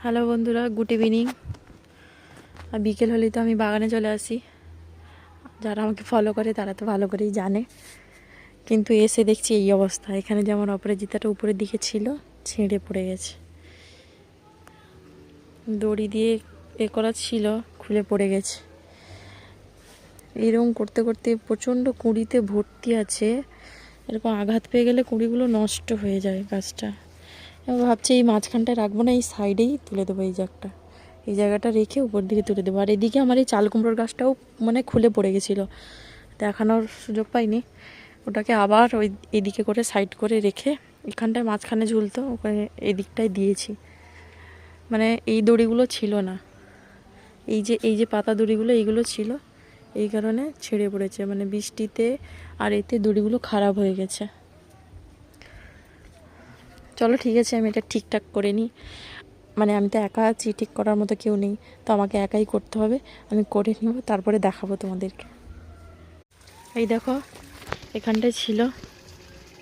Hello বন্ধুরা, good evening. আর বিকেল হলেই তো আমি বাগানে চলে আসি। যারা আমাকে ফলো করে তারা তো ভালো করেই জানে, কিন্তু এসে দেখছি এই অবস্থা। এখানে যেমন অপরাজিতাটা উপরের দিকে ছিল, ছিঁড়ে পড়ে গেছে। দড়ি দিয়ে করা ছিল, খুলে পড়ে গেছে। এরকম করতে করতে প্রচণ্ড কুঁড়িতে ভর্তি আছে। এরকম আঘাত পেয়ে গেলে কুঁড়িগুলো নষ্ট হয়ে যায় গাছটা। এবার ভাবছি এই মাঝখানটায় রাখবো না, এই সাইডেই তুলে দেবো। এই জায়গাটা রেখে উপর দিকে তুলে দেবো। আর এদিকে আমার এই চাল কুমড়োর গাছটাও মানে খুলে পড়ে গেছিলো, দেখানোর সুযোগ পাইনি। ওটাকে আবার এদিকে করে সাইড করে রেখে এখানটায় মাঝখানে ঝুলতো, ওখানে এদিকটায় দিয়েছি। মানে এই দড়িগুলো ছিল না, এই যে পাতা দড়িগুলো এইগুলো ছিল, এই কারণে ছিঁড়ে পড়েছে। মানে বৃষ্টিতে আর এতে দড়িগুলো খারাপ হয়ে গেছে। চলো ঠিক আছে, আমি এটা ঠিকঠাক করে নিই। মানে আমি তো একা আছি, ঠিক করার মতো কেউ নেই, তো আমাকে একাই করতে হবে। আমি করে নেব, তারপরে দেখাবো তোমাদেরকে। এই দেখো, এখানটায় ছিল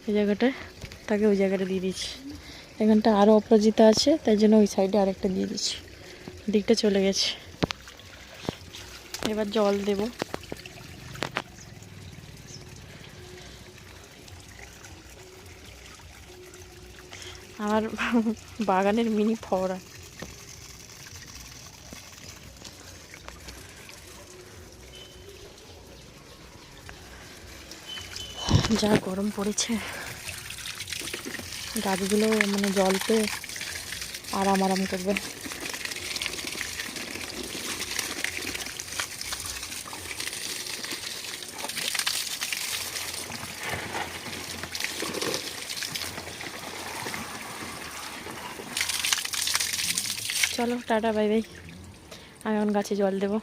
এই জায়গাটায়, তাকে ওই জায়গাটা দিয়ে দিচ্ছি। এখানটা আরও অপরাজিতা আছে, তাই জন্য ওই সাইডে আরেকটা দিয়ে দিচ্ছি। দিকটা চলে গেছে। এবার জল দেব। আমার বাগানের মিনি ফওয়ারা। যা গরম পড়েছে, গাছগুলো মানে জল পেয়ে আরাম করবে। চলো টাটা, বাই বাই। আমি এখন গাছে জল দেবো।